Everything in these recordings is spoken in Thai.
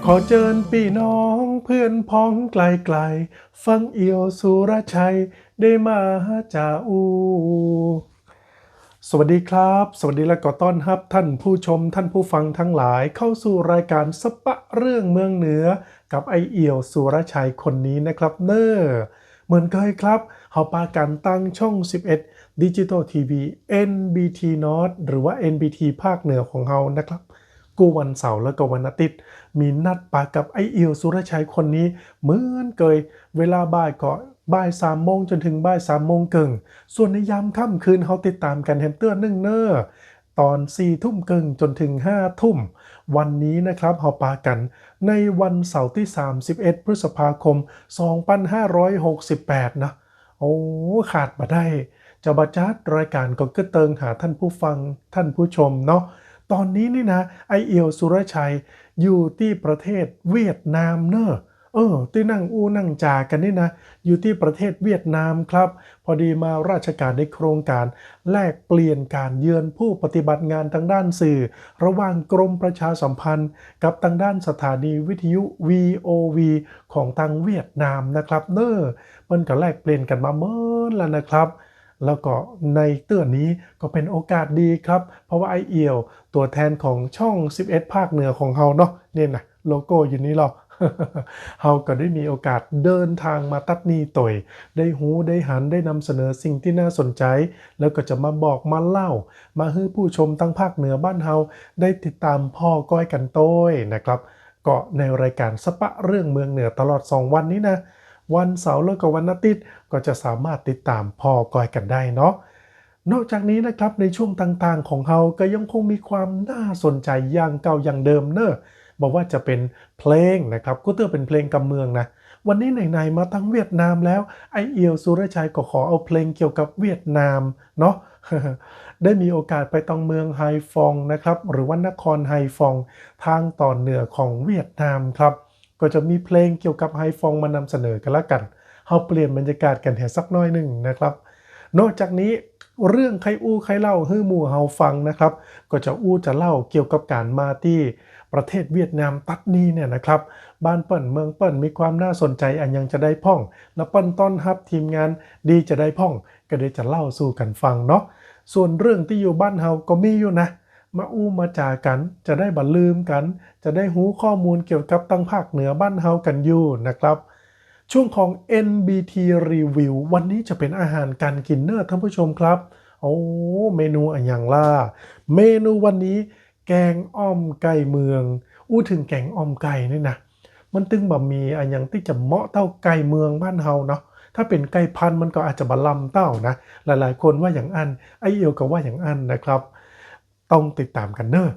ขอเชิญพี่น้องเพื่อนพ้องไกลๆฟังเอี่ยวสุรชัยได้มาจาอูสวัสดีครับสวัสดีและก็ต้อนรับท่านผู้ชมท่านผู้ฟังทั้งหลายเข้าสู่รายการสปะเรื่องเมืองเหนือกับไอเอี่ยวสุรชัยคนนี้นะครับเหมือนเคยครับเฮาปากันตั้งช่อง11 Digital TV NBT North หรือว่า NBT ภาคเหนือของเฮานะครับกูวันเสาร์และก็วันอาทิตย์มีนัดปากับไอเอี่ยวสุรชัยคนนี้เหมือนเคยเวลาบ่าย3 โมงจนถึงบ่าย3 โมงครึ่งส่วนในยามค่ำคืนเขาติดตามกันแฮมเตอร์นึ่งเนอร์ตอน4 ทุ่มครึ่งจนถึง5 ทุ่มวันนี้นะครับเขาปากันในวันเสาร์ที่31 พฤษภาคม 2568นะโอ้ขาดมาได้จะบัจัดรายการก็กระเติงหาท่านผู้ฟังท่านผู้ชมเนาะตอนนี้นี่นะไอเอียวสุรชัยอยู่ที่ประเทศเวียดนามเนอะที่นั่งนั่งจากันนี่นะอยู่ที่ประเทศเวียดนามครับพอดีมาราชการในโครงการแลกเปลี่ยนการเยือนผู้ปฏิบัติงานทางด้านสื่อระหว่างกรมประชาสัมพันธ์กับทางด้านสถานีวิทยุ VOV ของทางเวียดนามนะครับมันก็แลกเปลี่ยนกันมาเมื่อแล้วนะครับแล้วก็ในเตือนนี้ก็เป็นโอกาสดีครับเพราะว่าไอเอียวตัวแทนของช่อง11ภาคเหนือของเฮาเนาะเนี่ยนะโลโก้อยู่นี้หรอ เฮาก็ได้มีโอกาสเดินทางมาตัดนีต่อยได้หูได้หันได้นำเสนอสิ่งที่น่าสนใจแล้วก็จะมาบอกมาเล่ามาให้ผู้ชมทั้งภาคเหนือบ้านเฮาได้ติดตามพ่อก้อยกันโต้ยนะครับก็ในรายการสปะเรื่องเมืองเหนือตลอด2 วันนี้นะวันเสาร์แล้วก็วันอาทิตย์ก็จะสามารถติดตามพ่อก้อยกันได้เนาะนอกจากนี้นะครับในช่วงต่างๆของเฮาก็ยังคงมีความน่าสนใจอย่างเก่าอย่างเดิมบอกว่าจะเป็นเพลงนะครับก็เตือเป็นเพลงกำเมืองนะวันนี้ไหนๆมาตั้งเวียดนามแล้วไอเอียวสุรชัยก็ขอเอาเพลงเกี่ยวกับเวียดนามเนาะ ได้มีโอกาสไปต้องเมืองไฮฟองนะครับหรือว่านครไฮฟองทางตอนเหนือของเวียดนามครับก็จะมีเพลงเกี่ยวกับไฮฟองมานำเสนอกันละกันเอาเปลี่ยนบรรยากาศกันแห่สักน้อยหนึ่งนะครับนอกจากนี้เรื่องใครเล่าให้หมู่เฮาฟังนะครับก็จะจะเล่าเกี่ยวกับการมาที่ประเทศเวียดนามตัดนี้เนี่ยนะครับบ้านเปิ้นเมืองเปิ้นมีความน่าสนใจอันยังจะได้พ่องและเปิ้นต้อนรับทีมงานดีจะได้พ่องก็ได้จะเล่าสู่กันฟังเนาะส่วนเรื่องที่อยู่บ้านเฮาก็มีอยู่นะมามาจากันจะได้บัลืมกันจะได้หูข้อมูลเกี่ยวกับตั้งภาคเหนือบ้านเฮากันอยู่นะครับช่วงของ NBT Review วันนี้จะเป็นอาหารการกินเนอะท่านผู้ชมครับเมนูอย่างล่ะเมนูวันนี้แกงอ้อมไก่เมืองถึงแกงอ้อมไก่นี่นะมันตึงแบบมีอย่างที่จะเหมาะเต้าไก่เมืองบ้านเฮาเนาะถ้าเป็นไก่พันธุ์มันก็อาจจะบะลำเต้านะหลายๆคนว่าอย่างอันไอเอียวก็ว่าอย่างอันนะครับต้องติดตามกันเนอะ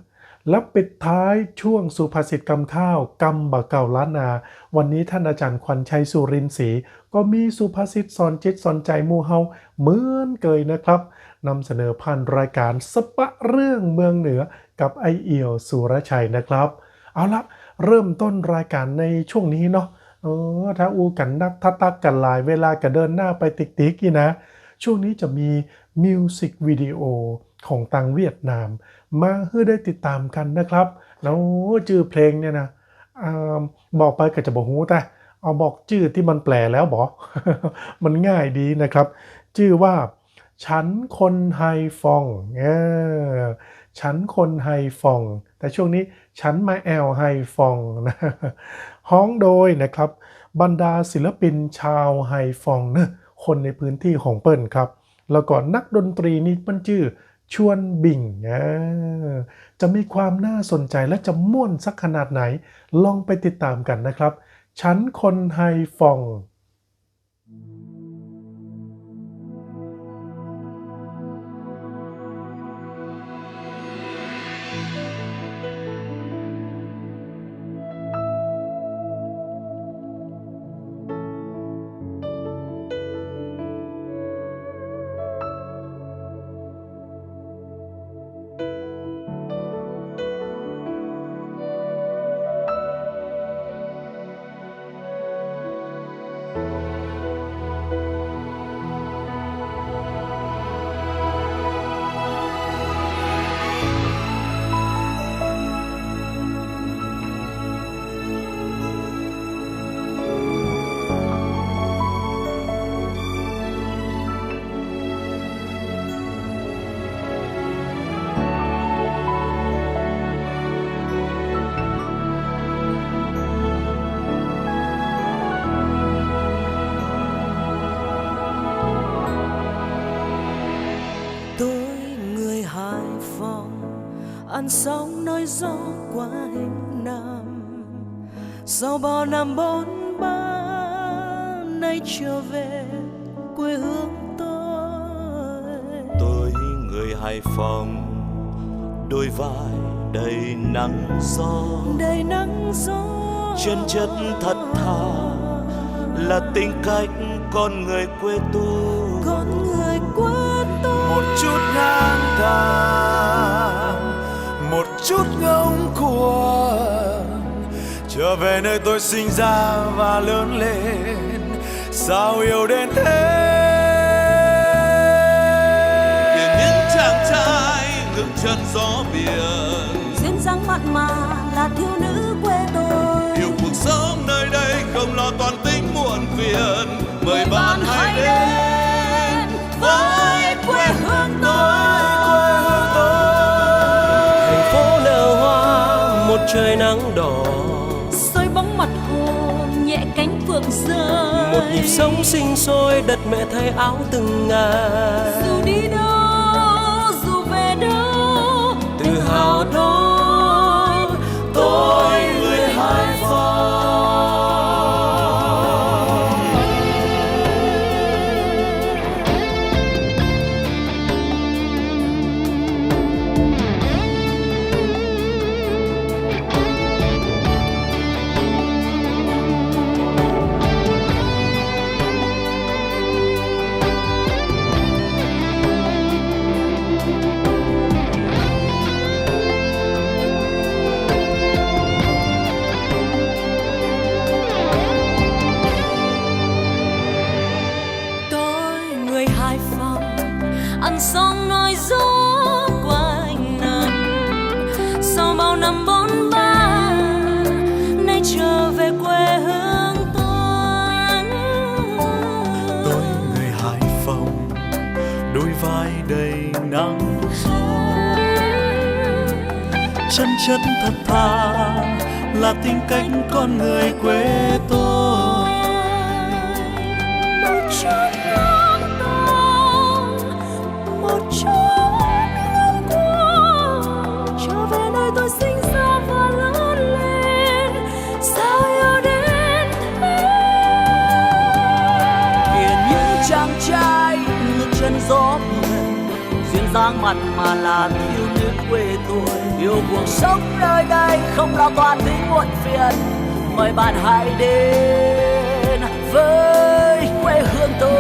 แล้วปิดท้ายช่วงสุภาษิตกำข้าวกำบะเก่าล้านนาวันนี้ท่านอาจารย์ขวัญชัยสุรินทร์ศรีก็มีสุภาษิตสอนจิตสอนใจหมู่เฮาเหมือนเคยนะครับนำเสนอผ่านรายการสปะเรื่องเมืองเหนือกับไอเอี่ยวสุรชัยนะครับเอาละเริ่มต้นรายการในช่วงนี้เนาะถ้ากันนักทัตักกันหลายเวลาก็เดินหน้าไปติ๊กๆนี่นะช่วงนี้จะมีมิวสิกวิดีโอของทางเวียดนามมาให้ได้ติดตามกันนะครับแล้วชื่อเพลงเนี่ยนะบอกไปก็จะบอกหูแต่เอาบอกชื่อที่มันแปลแล้วบอก มันง่ายดีนะครับชื่อว่าฉันคนไฮฟองฉันคนไฮฟองแต่ช่วงนี้ฉันมาแอลไฮฟองนะฮ้องโดยนะครับบรรดาศิลปินชาวไฮฟองนะคนในพื้นที่ของเปิ้นครับแล้วก็นักดนตรีนี่มันชื่อชวนบิงจะมีความน่าสนใจและจะม่วนสักขนาดไหนลองไปติดตามกันนะครับฉันคนไฮฟอง ăn sóng nói gió qua hình năm. Sau bao năm bôn ba nay trở về quê hương tôi người Hải Phòng, đôi vai đầy nắng gió, chân chất thật thà là tính cách con người quê tôi. Một chút ngang tàn, một chút ngông cuồng, trở về nơi tôi sinh ra và lớn lên. Sao yêu đến thế? Biển những chàng trai ngừng chân gió biển, duyên dáng mặn mà là thiếu nữ quê tôi. Yêu cuộc sống nơi đây không lo toan tính muộn phiền. Mời bạn hãy đến với quê hương tôi. Thành phố nở hoa một trời nắng đỏ, soi bóng mặt hồ nhẹ cánh phượng rơi. một nhịp sống sinh sôi đất mẹ thay áo từng ngày. Dù đi đâu dù về đâu, Tự hào đó Tôi người Hải Phòng. ăn xong nói gió quanh năm. Sau bao năm bôn ba nay trở về quê hương tôi. Tôi người Hải Phòng, đôi vai đầy nắng gió, chân chất thật thà là tính cách con người quê tôi. Một chút ngóng trông, một chút ngóng cuồng, trở về nơi tôi sinh ra và lớn lên. Sao yêu đến thế? Biển những chàng trai ngược chân gió biển, duyên dáng mặt mà là thiếu nữ quê tôi. Yêu cuộc sống nơi đây không lo toan tính muộn phiền. Mời bạn hãy đến với quê hương tôi.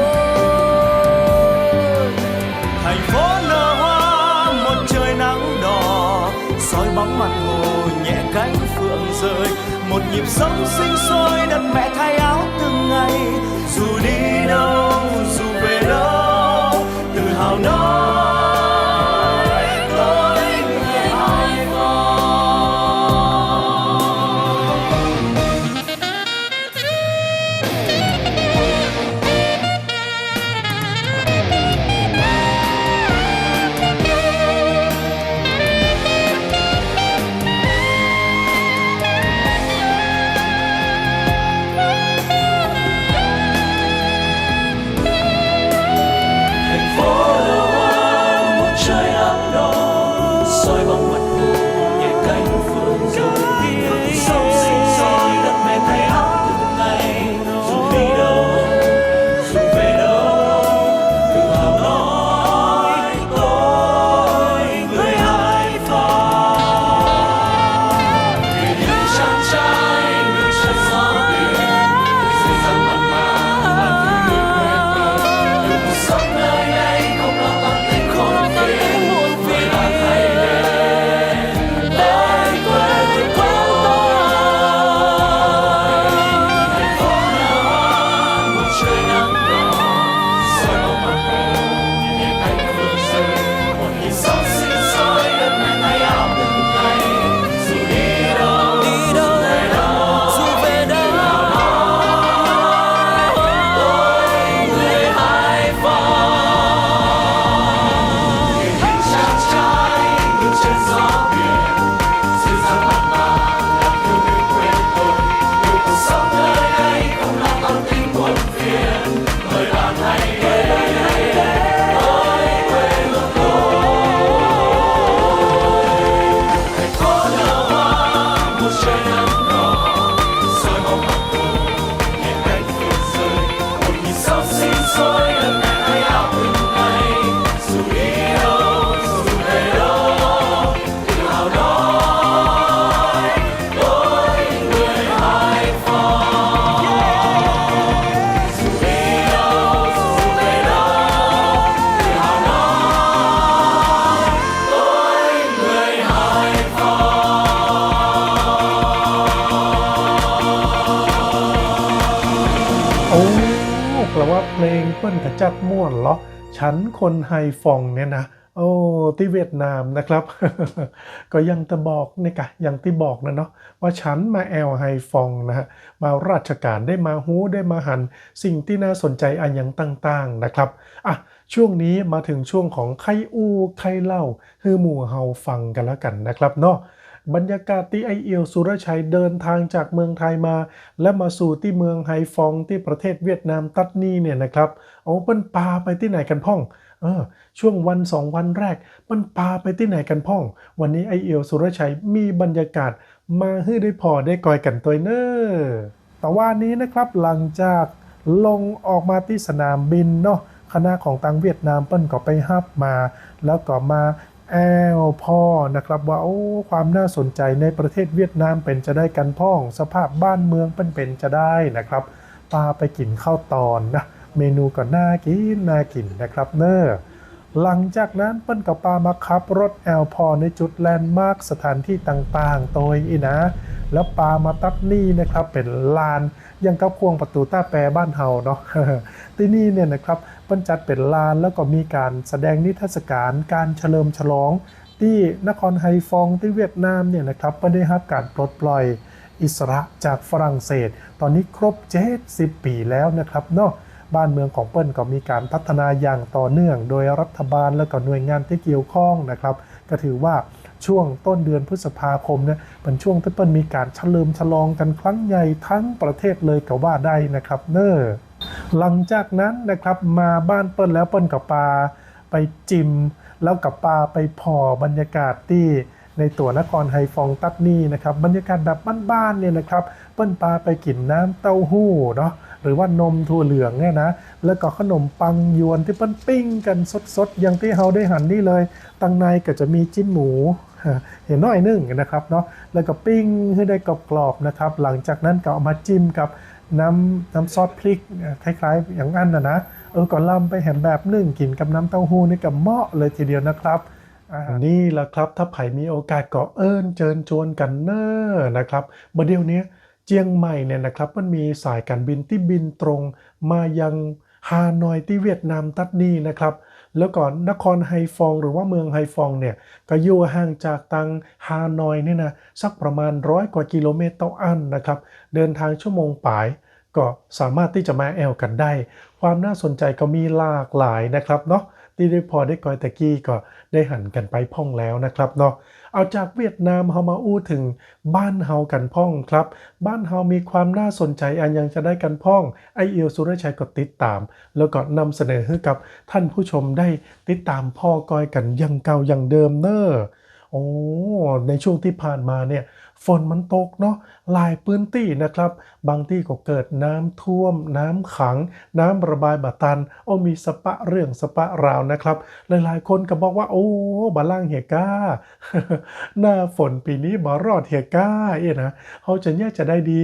Thành phố nở hoa một trời nắng đỏ, soi bóng mặt hồ nhẹ cánh phượng rơi. Một nhịp sống sinh sôi đất mẹ thay áo từng ngày. Dù đi đâu dù về đâu, tự hào nói tôi người Hải Phòng. โอ้แปลว่าเพลงเปิ้นกระจัดม่วนเหรอฉันคนไฮฟองเนี่ยนะโอ้ที่เวียดนามนะครับ ก็ยังจะบอกนี่กะยังที่บอกนะเนาะว่าฉันมาแอลไฮฟองนะฮะมาราชการได้มาฮู้ได้มาหันสิ่งที่น่าสนใจอันยังต่างๆนะครับอ่ะช่วงนี้มาถึงช่วงของไข่อู้ไข่เล่าฮือหมู่เฮาฟังกันแล้วกันนะครับเนาะบรรยากาศที่ไอเอียวสุรชัยเดินทางจากเมืองไทยมาและมาสู่ที่เมืองไฮฟองที่ประเทศเวียดนามตัดนี่เนี่ยนะครับเอาเปิ้นปาไปที่ไหนกันพ่องช่วงวัน2วันแรกมันปาไปที่ไหนกันพ่องวันนี้ไอเอียวสุรชัยมีบรรยากาศมาให้ได้พอได้กอยกันตัวเนอแต่ว่านี้นะครับหลังจากลงออกมาที่สนามบินเนาะคณะของทางเวียดนามเปิ้นก็ไปฮับมาแล้วก็มาแอลพ่อนะครับว่าความน่าสนใจในประเทศเวียดนามเป็นจะได้กันพ่องสภาพบ้านเมืองเป็นจะได้นะครับปาไปกินข้าวตอนนะเมนูก็น่ากินนะครับเนอหลังจากนั้นเปิ้นกับปามาขับรถแอลพอในจุดแลนด์มาร์คสถานที่ต่างๆโดยนะแล้วปามาตัดนี่นะครับเป็นลานยังกับควงประตูต้าแปรบ้านเฮาเนาะ ที่นี่เนี่ยนะครับเปิ้นจัดเป็นลานแล้วก็มีการแสดงนิทรรศการการเฉลิมฉลองที่นครไฮฟองที่เวียดนามเนี่ยนะครับเปิ้นได้รับการปลดปล่อยอิสระจากฝรั่งเศสตอนนี้ครบ70ปีแล้วนะครับเนาะบ้านเมืองของเปิ้นก็มีการพัฒนาอย่างต่อเนื่องโดยรัฐบาลและก็หน่วยงานที่เกี่ยวข้องนะครับก็ถือว่าช่วงต้นเดือนพฤษภาคมเนี่ยเป็นช่วงที่เปิ้นมีการเฉลิมฉลองกันครั้งใหญ่ทั้งประเทศเลยก็ว่าได้นะครับเนอหลังจากนั้นนะครับมาบ้านเปิ้นแล้วเปิ้นกับปาไปจิมแล้วกับปาไปพอบรรยากาศที่ในตัวนครไฮฟองตัดนี่นะครับบรรยากาศแบบบ้านๆเนี่ยนะครับเปิ้นปาไปกินน้ำเต้าหู้เนาะหรือว่านมถั่วเหลืองเนี่ยนะแล้วก็ขนมปังยวนที่เปิ้นปิ้งกันสดๆอย่างที่เฮาได้หันนี่เลยตังในก็จะมีจิ้นหมูเห็นน้อยนึงนะครับเนาะแล้วก็ปิ้งให้ได้กรอบๆนะครับหลังจากนั้นก็เอามาจิ้มกับน้ำซอสพริกคล้ายๆอย่างนั้นนะก็ลำไปแหมแบบนึ่งกินกับน้ำเต้าหู้นี่ก็เหมาะเลยทีเดียวนะครับนี่แหละครับถ้าไผมีโอกาสก็เเชิญชวนกันเนอนะครับเมื่อเดี๋ยวนี้เจียงใหม่เนี่ยนะครับมันมีสายการบินที่บินตรงมายังฮานอยที่เวียดนามตัดนี่นะครับแล้วก่อนนครไฮฟองหรือว่าเมืองไฮฟองเนี่ยก็อยู่ห่างจากตังฮานอยเนี่ยนะสักประมาณ100 กว่ากิโลเมตรต่ออันนะครับเดินทางชั่วโมงปลายก็สามารถที่จะมาแอลกันได้ความน่าสนใจก็มีหลากหลายนะครับเนาะที่ได้พอได้กอยตะกี้ก็ได้หันกันไปพ่องแล้วนะครับเนาะเอาจากเวียดนามเฮามาอู้ถึงบ้านเฮากันพ่องครับบ้านเฮามีความน่าสนใจอันยังจะได้กันพ่องไอเอียวสุรชัยก็ติดตามแล้วก็นำเสนอให้กับท่านผู้ชมได้ติดตามพ่อกอยกันยังเก่ายังเดิมเนอในช่วงที่ผ่านมาเนี่ยฝนมันตกเนาะหลายพื้นที่นะครับบางที่ก็เกิดน้ำท่วมน้ำขังน้ำระบายบาตันมีสปะเรื่องสปะราวนะครับหลายๆคนก็บอกว่าบาล่างเฮียก้า หน้าฝนปีนี้บ่รอดเฮียก้านะเขาจะเนี่ยจะได้ดี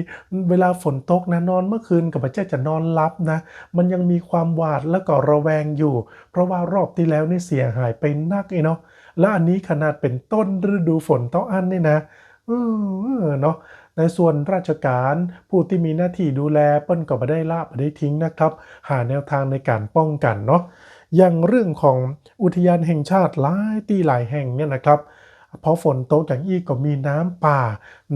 เวลาฝนตกนะนอนเมื่อคืนกับพระเจ้าจะนอนลับนะมันยังมีความหวาดและก็ระแวงอยู่เพราะว่ารอบที่แล้วนี่เสียหายไปนักเนาะและอันนี้ขนาดเป็นต้นฤดูฝนเต้าอันนี่นะเนาะในส่วนราชการผู้ที่มีหน้าที่ดูแลเปิ้นก็ไม่ได้ละไม่ได้ทิ้งนะครับหาแนวทางในการป้องกันเนาะอย่างเรื่องของอุทยานแห่งชาติหลายที่หลายแห่งเนี่ยนะครับพอฝนตกอย่างอี้ก็มีน้ำป่า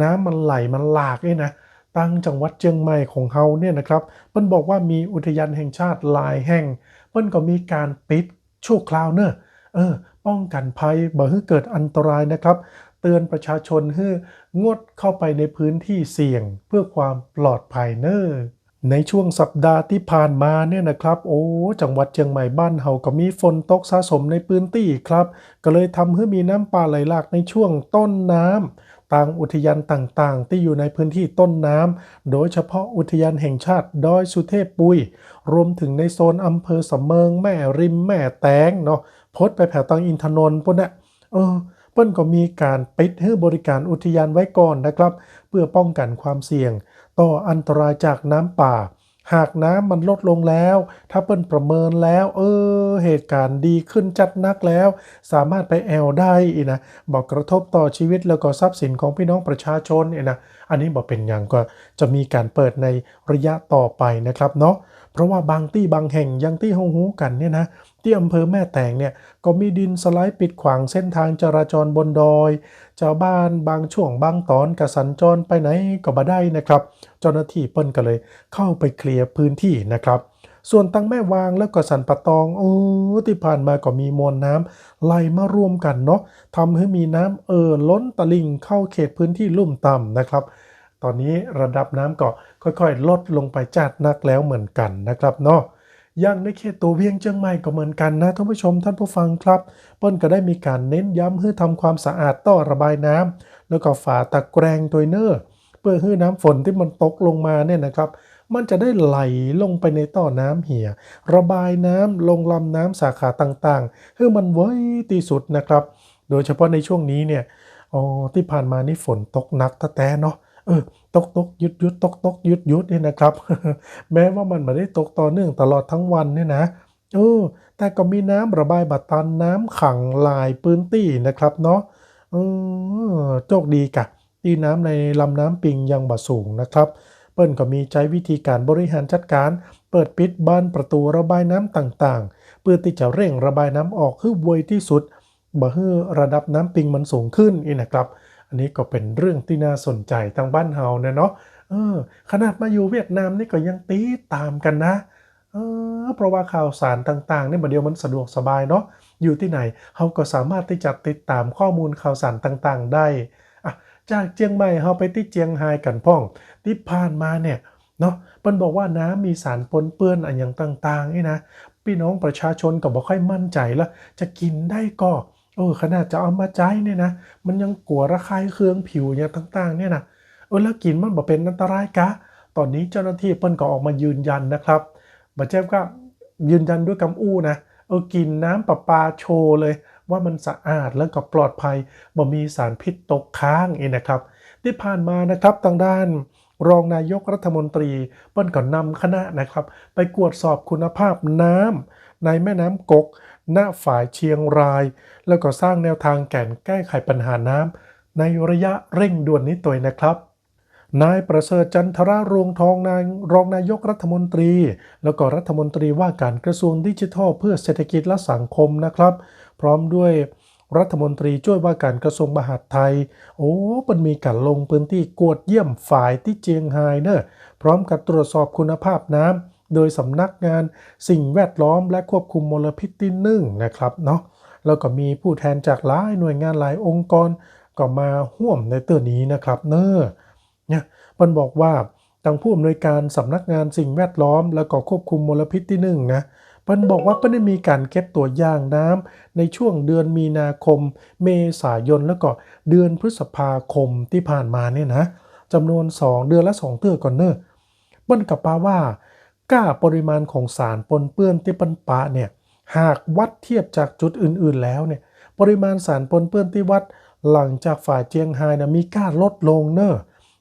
น้ำมันไหลมันหลากนะตั้งจังหวัดเชียงใหม่ของเฮาเนี่ยนะครับเปิ้นบอกว่ามีอุทยานแห่งชาติหลายแห่งเปิ้นก็มีการปิดชั่วคราวเนอะป้องกันภัยบ่ให้เกิดอันตรายนะครับเตือนประชาชนให้งดเข้าไปในพื้นที่เสี่ยงเพื่อความปลอดภัยเนอะในช่วงสัปดาห์ที่ผ่านมาเนี่ยนะครับจังหวัดเชียงใหม่บ้านเฮาก็มีฝนตกสะสมในพื้นที่ครับก็เลยทำให้มีน้ำป่าไหลหลากในช่วงต้นน้ำต่างอุทยานต่างๆที่อยู่ในพื้นที่ต้นน้ำโดยเฉพาะอุทยานแห่งชาติดอยสุเทพปุยรวมถึงในโซนอำเภอสำเมิงแม่ริมแม่แตงเนาะพดไปแผ่ตังอินทนนท์พวกนี้เปิ้นก็มีการปิดให้บริการอุทยานไว้ก่อนนะครับเพื่อป้องกันความเสี่ยงต่ออันตรายจากน้ำป่าหากน้ำมันลดลงแล้วถ้าเปิ้นประเมินแล้วเหตุการณ์ดีขึ้นจัดนักแล้วสามารถไปแอลได้นะบอกกระทบต่อชีวิตแล้วก็ทรัพย์สินของพี่น้องประชาชนนะ อันนี้บอกเป็นอย่างก็จะมีการเปิดในระยะต่อไปนะครับเนาะเพราะว่าบางที่บางแห่งยังที่ฮู้กันเนี่ยนะที่อำเภอแม่แตงเนี่ยก็มีดินสไลด์ปิดขวางเส้นทางจราจรบนดอยชาวบ้านบางช่วงบางตอนกระสัญจรไปไหนก็บ่ได้นะครับเจ้าหน้าที่เปิ้นก็เลยเข้าไปเคลียร์พื้นที่นะครับส่วนตังแม่วางแล้วก็สันปะตองที่ผ่านมาก็มีมวลน้ำไหลมารวมกันเนาะทำให้มีน้ำล้นตลิ่งเข้าเขตพื้นที่ลุ่มต่ำนะครับตอนนี้ระดับน้ำก็ค่อยๆลดลงไปจัดนักแล้วเหมือนกันนะครับเนาะอย่างในเขตตัวเวียงเชียงใหม่ก็เหมือนกันนะท่านผู้ชมท่านผู้ฟังครับเปิ้นก็ได้มีการเน้นย้ำให้ทำความสะอาดท่อระบายน้ำแล้วก็ฝาตะแกรงตัวเนอร์เพื่อให้น้ำฝนที่มันตกลงมาเนี่ยนะครับมันจะได้ไหลลงไปในท่อน้ำเหี่ยระบายน้ำลงลำน้ำสาขาต่างๆให้มันไวที่สุดนะครับโดยเฉพาะในช่วงนี้เนี่ยที่ผ่านมานี่ฝนตกหนักแท้ๆเนาะตกหยุดตกหยุดเนี่ยนะครับ แม้ว่ามันไม่ได้ตกต่อเนื่องตลอดทั้งวันเนี่ยนะแต่ก็มีน้ำระบายบัดตันน้ำขังหลายพื้นที่นะครับเนาะโชคดีกะที่น้ำในลำน้ำปิงยังบ่สูงนะครับเปิ้นก็มีใช้วิธีการบริหารจัดการเปิดปิดบานประตูระบายน้ำต่างๆเพื่อที่จะเร่งระบายน้ำออกให้ไวที่สุดบ่ให้ระดับน้ำปิงมันสูงขึ้นอีกนะครับอันนี้ก็เป็นเรื่องที่น่าสนใจทางบ้านเฮาเนาะขนาดมาอยู่เวียดนามนี่ก็ยังตีตามกันนะเพราะว่าข่าวสารต่างๆนี่บัดเดียวมันสะดวกสบายเนาะอยู่ที่ไหนเฮาก็สามารถที่จะติดตามข้อมูลข่าวสารต่างๆได้จากเจียงใหม่เฮาไปที่เจียงไฮ้กันพ่องที่ผ่านมาเนี่ยเนาะเปิ้นบอกว่าน้ำมีสารปนเปื้อนอันอย่างต่างๆนี่นะพี่น้องประชาชนก็บ่ค่อยมั่นใจแล้วจะกินได้ก็ขนาดจะเอามาใช้เนี่ยนะมันยังกลัวระคายเคืองผิวอย่างต่างๆเนี่ยนะแล้วกินมันบ่เป็นอันตรายกะตอนนี้เจ้าหน้าที่เปิ้นก็ออกมายืนยันนะครับบ่แจ้งก็ยืนยันด้วยคำอู้นะกินน้ำประปาโชว์เลยว่ามันสะอาดแล้วก็ปลอดภัยบ่มีสารพิษตกค้างนะครับที่ผ่านมานะครับทางด้านรองนายกรัฐมนตรีเปิ้นก็นำคณะนะครับไปตรวจสอบคุณภาพน้ำในแม่น้ำกกณฝ่ายเชียงรายแล้วก็สร้างแนวทางแก้ไขปัญหาน้ำในระยะเร่งด่วนนี้ตัวนะครับนายประเสริฐจันทรารวงทองรองนายกรัฐมนตรีแล้วก็รัฐมนตรีว่าการกระทรวงดิจิทัลเพื่อเศรษฐกิจและสังคมนะครับพร้อมด้วยรัฐมนตรีช่วยว่าการกระทรวงมหาดไทยมันมีการลงพื้นที่กวดเยี่ยมฝ่ายที่เจียงไฮ้เนอะพร้อมกับตรวจสอบคุณภาพน้ำโดยสำนักงานสิ่งแวดล้อมและควบคุมมลพิษที่1นะครับเนาะแล้วก็มีผู้แทนจากหลายหน่วยงานหลายองค์กรก็มาร่วมในเรื่องนี้นะครับเนี่ยมันบอกว่าทางผู้อำนวยการสำนักงานสิ่งแวดล้อมแล้วก็ควบคุมมลพิษที่1นะมันบอกว่าได้มีการเก็บตัวอย่างน้ำในช่วงเดือนมีนาคมเมษายนแล้วก็เดือนพฤษภาคมที่ผ่านมาเนี่ยนะจำนวน2เดือนละ2เทื่อก่อนเนอะมันกับปาว่าก้าปริมาณของสารปนเปื้อนที่ปันปะเนี่ยหากวัดเทียบจากจุดอื่นๆแล้วเนี่ยปริมาณสารปนเปื้อนที่วัดหลังจากฝ่ายเจียงไฮ้นะมีการลดลงเนอะ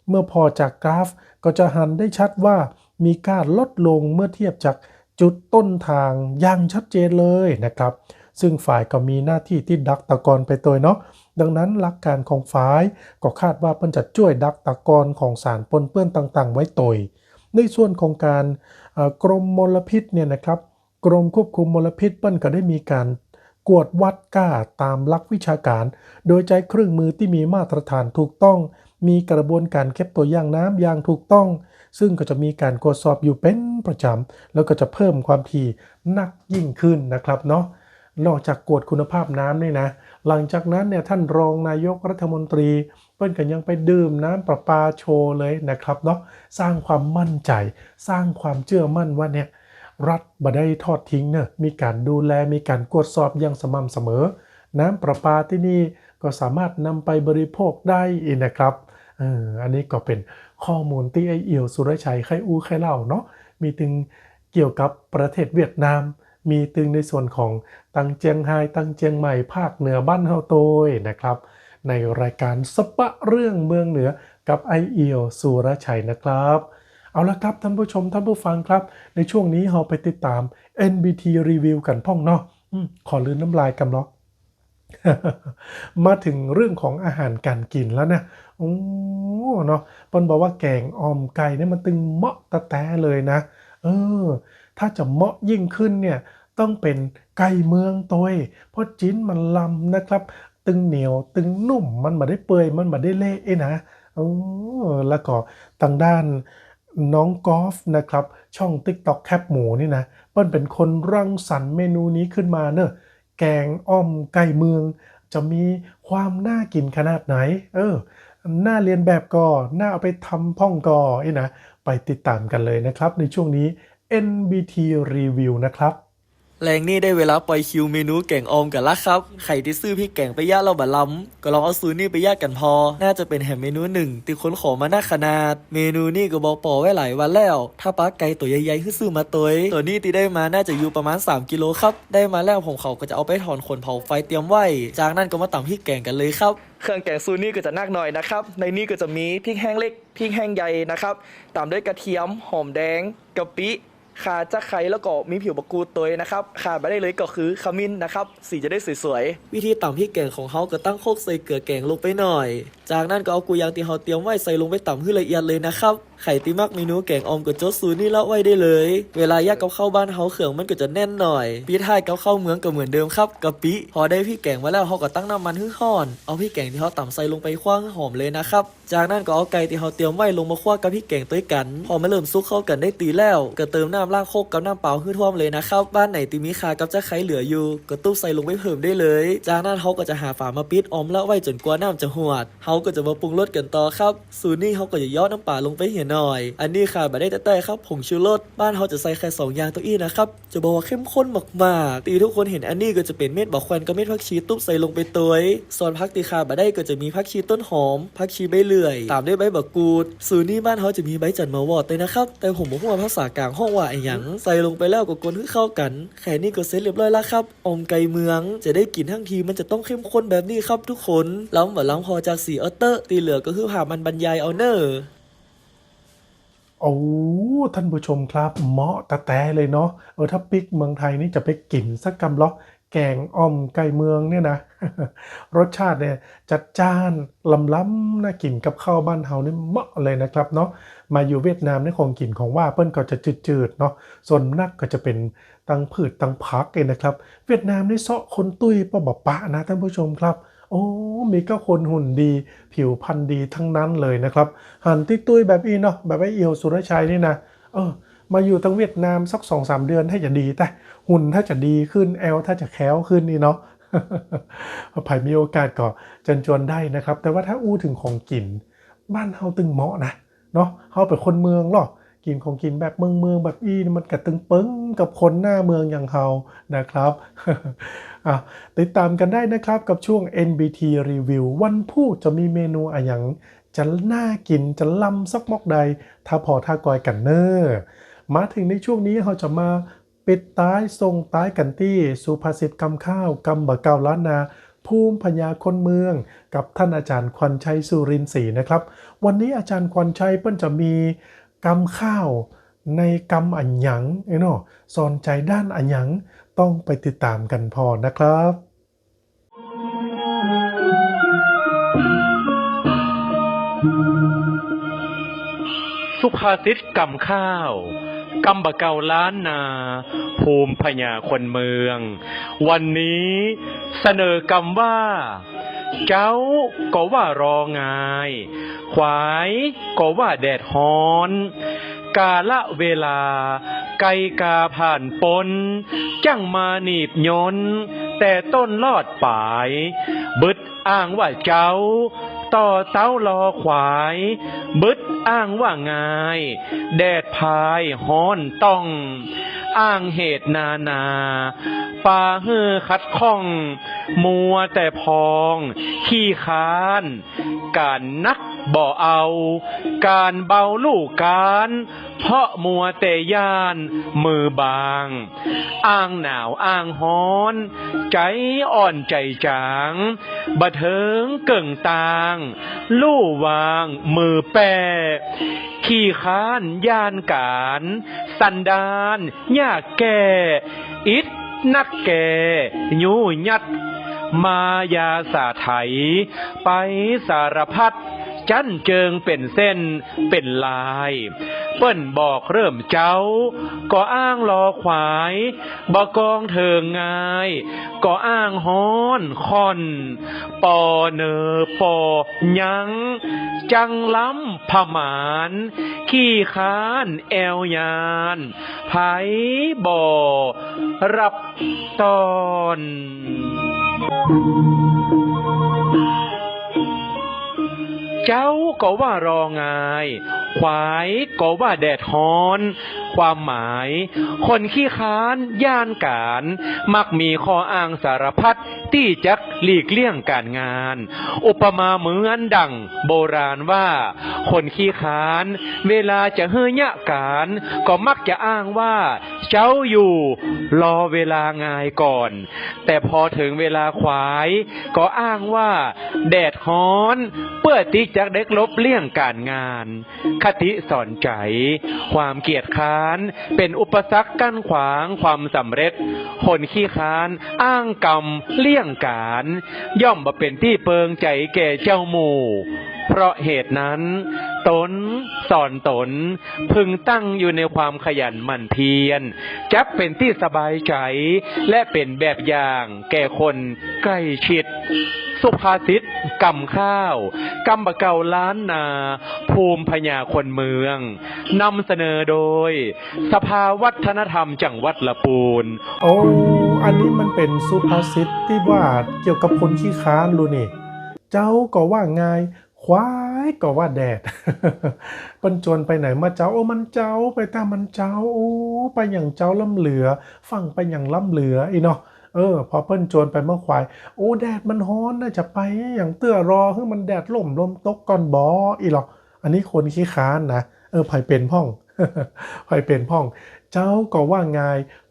เมื่อพอจากกราฟก็จะหันได้ชัดว่ามีการลดลงเมื่อเทียบจากจุดต้นทางอย่างชัดเจนเลยนะครับซึ่งฝ่ายก็มีหน้าที่ที่ดักตะกอนไปตัวเนาะดังนั้นหลักการของฝ่ายก็คาดว่าเพิ่นจะช่วยดักตะกอนของสารปนเปื้อนต่างๆไว้ตัวในส่วนของการกรมมลพิษเนี่ยนะครับกรมควบคุมมลพิษเปิ้นก็ได้มีการกวดวัดก้าตามหลักวิชาการโดยใช้เครื่องมือที่มีมาตรฐานถูกต้องมีกระบวนการเก็บตัวอย่างน้ำอย่างถูกต้องซึ่งก็จะมีการตรวจสอบอยู่เป็นประจำแล้วก็จะเพิ่มความถี่หนักยิ่งขึ้นนะครับเนาะนอกจากกวดคุณภาพน้ำนี่นะหลังจากนั้นเนี่ยท่านรองนายกรัฐมนตรีเปิ้นก็ยังไปดื่มน้ำประปาโชว์เลยนะครับเนาะสร้างความมั่นใจสร้างความเชื่อมั่นว่าเนี่ยรัฐบ่ได้ทอดทิ้งเนอะมีการดูแลมีการตรวจสอบอย่างสม่ำเสมอน้ำประปาที่นี่ก็สามารถนำไปบริโภคได้อีกนะครับอันนี้ก็เป็นข้อมูลที่ไอเอี่ยวสุรชัยไข่อู้ไข่เล่าเนาะมีถึงเกี่ยวกับประเทศเวียดนามมีถึงในส่วนของตังเจียงไฮ้ตังเจียงใหม่ภาคเหนือบ้านเฮาโตยนะครับในรายการสปะเรื่องเมืองเหนือกับไอเอี่ยวสุรชัยนะครับเอาละครับท่านผู้ชมท่านผู้ฟังครับในช่วงนี้เราไปติดตาม NBT Review กันพ่องเนาะขอลืนน้ำลายกันเนาะ มาถึงเรื่องของอาหารการกินแล้วนะโอ้เนาะเปิ้นบอกว่าแกงอ่อมไก่เนี่ยมันตึงเหมาะตะแต้เลยนะเออถ้าจะเหมาะยิ่งขึ้นเนี่ยต้องเป็นไก่เมืองตัวยเพราะจิ้นมันลำนะครับตึงเหนียวตึงนุ่มมันบ่ได้เปื่อยมันบ่ได้เละเอ้นะแล้วก็ทางด้านน้องกอล์ฟนะครับช่อง TikTok แคปหมูนี่นะเปิ้นเป็นคนรังสรรค์เมนูนี้ขึ้นมาเนอะแกงอ่อมไก่เมืองจะมีความน่ากินขนาดไหนน่าเรียนแบบก็น่าเอาไปทำพ่องก็นะไปติดตามกันเลยนะครับในช่วงนี้ NBT Review นะครับ แรงนี่ได้เวลาปล่อยคิวเมนูแกงออมกันละครับไข่ที่ซื้อพี่แกงไปย่าเราบะล้ำก็ลองเอาซูนี่ไปย่ากันพอน่าจะเป็นแหมเมนูหนึ่งที่คนขอมาหน้าขนาดเมนูนี่ก็บอกปอไว้หลายวันแล้วถ้าปลาไก่ตัวใหญ่ๆขึ้นซื้อมาตัวนี้ที่ได้มาน่าจะอยู่ประมาณ3กิโลครับได้มาแล้วผมเขาก็จะเอาไปถอนขนเผาไฟเตรียมไว้จากนั้นก็มาตำพริกแกงกันเลยครับเครื่องแกงซูนี่ก็จะนักหน่อยนะครับในนี้ก็จะมีพริกแห้งเล็กพริกแห้งใหญ่นะครับตามด้วยกระเทียมหอมแดงกะปิขาจะไข่แล้วก็มีผิวบะกูดตัวนะครับขาดไปได้เลยก็คือขมิ้นนะครับสีจะได้สวยๆวิธีตำพริกแกงของเขาก็ตั้งโคกใส่เกลือแกงลงไปหน่อยจากนั้นก็เอากุยางที่เขาเตรียมไว้ใส่ลงไปตำให้ละเอียดเลยนะครับไข่ตีมักเมนูแกงออมกับโจ๊ซูนี่ละไว้ได้เลยเวลาย่างกับข้าวบ้านเขาเขืองมันก็จะแน่นหน่อยปีท้ายกับข้าวเมืองก็เหมือนเดิมครับกะปิพอได้พริกแกงมาแล้วเขาก็ตั้งน้ำมันให้ร้อนเอาพริกแกงที่เขาตำใส่ลงไปคั่วให้หอมเลยนะครับจากนั้นก็เอาไก่ที่เขาเตรียมไว้ลงมาคั่วกับพริกแกงตัวกันพอมันเริ่มซุกเข้ากันได้ตีแล้วก็เติมน้ำล้างโคกกับน้ำเปล่าให้ท่วมเลยนะครับบ้านไหนที่มีขากับจะไข่เหลืออยู่ก็ตุ๊บใส่ลงไปเพิ่มได้เลยจากนั้นเขาก็จะหาฝามาปิดออมละไว้จนกว่าน้ำจะหวดเขาก็จะมาปรุงรสกันต่อครับสูตรนี้เขาก็จะย่อน้ำปลาลงไปเหี่ยหน่อยอันนี้ขาดมาได้แต่ครับผงชูรสบ้านเขาจะใส่แค่2อย่างตัวอี้นะครับจะบอกว่าเข้มข้นมากๆตีทุกคนเห็นอันนี้ก็จะเป็นเม็ดบักแควนกับเม็ดผักชีตุ๊บใส่ลงไปตัวส่วนผักที่ขาดมาได้ก็จะมีผักชีต้นหอมผักชีใบเลื่อยตามด้วยใบบักกูดสูตรนี้บ้านเขาจะมีใบจันทร์มาวอดเลยนะครับแต่ผมบอกว่าภาษากลางห้องว่าไอ้หยังใส่ลงไปแล้วก็คนให้เข้ากันแค่นี้ก็เสร็จเรียบร้อยแล้วครับอมไก่เมืองจะได้กินทั้งทีมันจะต้องเข้มข้นแบบนี้ครับทุกคนล้ำแบบล้ำพอจากสีอัลเตอร์ตีเหลือก็คือผ่ามันบรรยายเอาเนอร์โอ้ท่านผู้ชมครับเหมาะตะแต้เลยเนาะถ้าปิกเมืองไทยนี่จะไปกินสักกำล้อแกงอ่อมไก่เมืองเนี่ยนะ รสชาติเนี่ยจัดจ้านล้ำๆน่ากินกับข้าวบ้านเฮานี่เหมาะเลยนะครับเนาะมาอยู่เวียดนามในของกินของว่าเปิ้นก็จะจืดๆเนาะส่วนนักก็จะเป็นตังพืชตังผักเลยนะครับเวียดนามนี่เซาะคนตุ้ยปะปะนะท่านผู้ชมครับโอ้มีก็คนหุ่นดีผิวพรรณดีทั้งนั้นเลยนะครับหันที่ตุ้ยแบบอีเนาะแบบไอ้เอียวสุรชัยนี่นะมาอยู่ตั้งเวียดนามสัก 2-3 เดือนถ้าจะดีแต่หุ่นถ้าจะดีขึ้นแอลถ้าจะแข็งขึ้นนี่เนาะ ใครมีโอกาสก็เชิญชวนได้นะครับแต่ว่าถ้าอู้ถึงของกินบ้านเฮาตึงเหมาะนะเนาะเฮาเป็นคนเมืองหรอกกินของกินแบบเมืองแบบอีมันกระตึงเปิ้งกับคนหน้าเมืองอย่างเฮานะครับ ติดตามกันได้นะครับกับช่วง NBT Review วันพุธจะมีเมนูอะไรอย่างจะน่ากินจะล้ำสักมอกใดถ้าพอท่ากอยกันเนอร์มาถึงในช่วงนี้เราจะมาปิดท้ายส่งท้ายกันที่สุภาษิตกำข้าวกำบะเก่าล้านนาภูมิพญาคนเมืองกับท่านอาจารย์ควันชัยสุรินทร์ศรีนะครับวันนี้อาจารย์ควันชัยเปิ้นจะมีกำข้าวในกำอันหยังเนาะสอนใจด้านอันหยังต้องไปติดตามกันพอนะครับสุภาษิตกำข้าวกำบะเก่าล้านนาภูมิพญาคนเมืองวันนี้เสนอกำว่าเจ้าก็ว่ารองายขวายก็ว่าแดดฮ้อนกาละเวลาไก่กาผ่านปนจังมาหนีบยนแต่ต้นลอดป่ายบึดอ้างว่าเจ้าต่อเต้ารอขวายบึดอ้างว่างายแดดพายฮ้อนต้องอ้างเหตุนาป่าเฮือคัดข้องมัวแต่พองขี้ค้านการนักบ่เอาการเบาลูกการเพราะมัวแต่ย่านมือบางอ้างหนาวอ้างฮ้อนใจอ่อนใจจางบะเทิงเกิ่งตางลู่วางมือแปรขี้ค้านย่านการสันดานยากแก่อิดนักแก่ยูยัด มายาสาไถไปสารพัดจันเจิงเป็นเส้นเป็นลายเปิ้นบอกเริ่มเจ้าก็อ้างรอควายบอกองเถิงงายก็อ้างฮ้อนคอนปอเนอปอยังจังล้ำผมานขี้ค้านแอวยานไผบ่รับตอนเจ้าก็ว่ารองายควายก็ว่าแดดฮ้อนความหมายคนขี้ค้านย่านการมักมีข้ออ้างสารพัดที่จักหลีกเลี่ยงการงานอุปมาเหมือนดังโบราณว่าคนขี้ค้านเวลาจะเฮือยะการก็มักจะอ้างว่าเจ้าอยู่รอเวลางายก่อนแต่พอถึงเวลาควายก็อ้างว่าแดดฮ้อนเพื่อที่จะเด็กลบเลี่ยงการงานคติสอนใจความเกียจค้านเป็นอุปสรรคกั้นขวางความสำเร็จคนขี้ค้านอ้างกรรมเลี่ยงการย่อมมาเป็นที่เปิงใจแก่เจ้าหมู่เพราะเหตุนั้นตนสอนตนพึงตั้งอยู่ในความขยันหมั่นเพียรจักเป็นที่สบายใจและเป็นแบบอย่างแก่คนใกล้ชิดสุภาษิตกำข้าวกำบะเก่าล้านนาภูมิพญาคนเมืองนำเสนอโดยสภาวัฒนธรรมจังหวัดละปูนโอ้อันนี้มันเป็นสุภาษิตที่ว่าเกี่ยวกับคนขี้ค้านรู้นี่เจ้าก็ว่าไงควายก็ว่าแดด ปันจวนไปไหนมาเจ้าโอ้มันเจ้าไปตามมันเจ้าโอ้ไปอย่างเจ้าล้ำเหลือฟังไปอย่างล้ำเหลืออีเนาะพอเปิ้นโจรไปเมื่อควายโอ้แดดมันฮ้อนน่าจะไปอย่างเตื้อรอให้มันแดดล่มลมตกก่อนบออีหรออันนี้คนขี้ค้านนะไผเป็นพ่อง ไผเป็นพ่อง เจ้าก็ว่าไง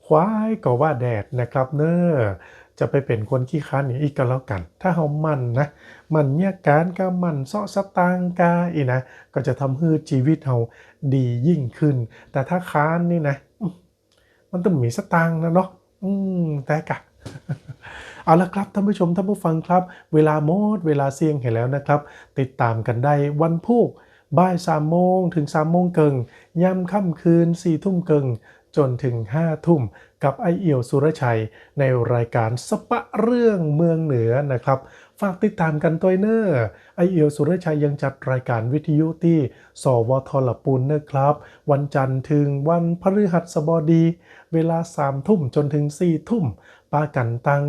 ควายก็ว่าแดดนะครับเนอจะไปเป็นคนขี้ค้านอย่างอีกก็แล้วกันถ้าเฮามันนะมันเนี่ยการก็มันเซาะสตางกาอีนะก็จะทำให้ชีวิตเฮาดียิ่งขึ้นแต่ถ้าค้านนี่นะมันต้องมีสตางค์นะเนาะแต่กะ เอาละครับท่านผู้ชมท่านผู้ฟังครับเวลาหมดเวลาเสี่ยงเห็นแล้วนะครับติดตามกันได้วันพุธบ่าย3 โมงถึง3 โมงเกิงย่ำค่ำคืน4 ทุ่มเกิงจนถึง5 ทุ่มกับไอเอี่ยวสุรชัยในรายการสปะเรื่องเมืองเหนือนะครับฝากติดตามกันตัวเนอร์ไอเอี่ยวสุรชัยยังจัดรายการวิทยุที่สวทลปูนนะครับวันจันทร์ถึงวันพฤหัสบดีเวลา3 ทุ่มจนถึง4 ทุ่มปากันตัง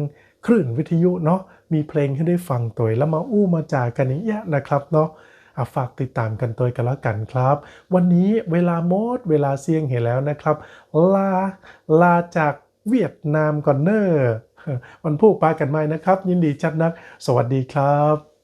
คลื่นวิทยุเนาะมีเพลงให้ได้ฟังตัวแล้วมาอู้มาจากันอย่างเงี้ยนะครับเนาะฝากติดตามกันตัวกันแล้วกันครับวันนี้เวลาหมดเวลาเสี่ยงเห็นแล้วนะครับลาจากเวียดนามก่อนเนอร์วันพุธปากันใหม่นะครับยินดีจัดนักสวัสดีครับ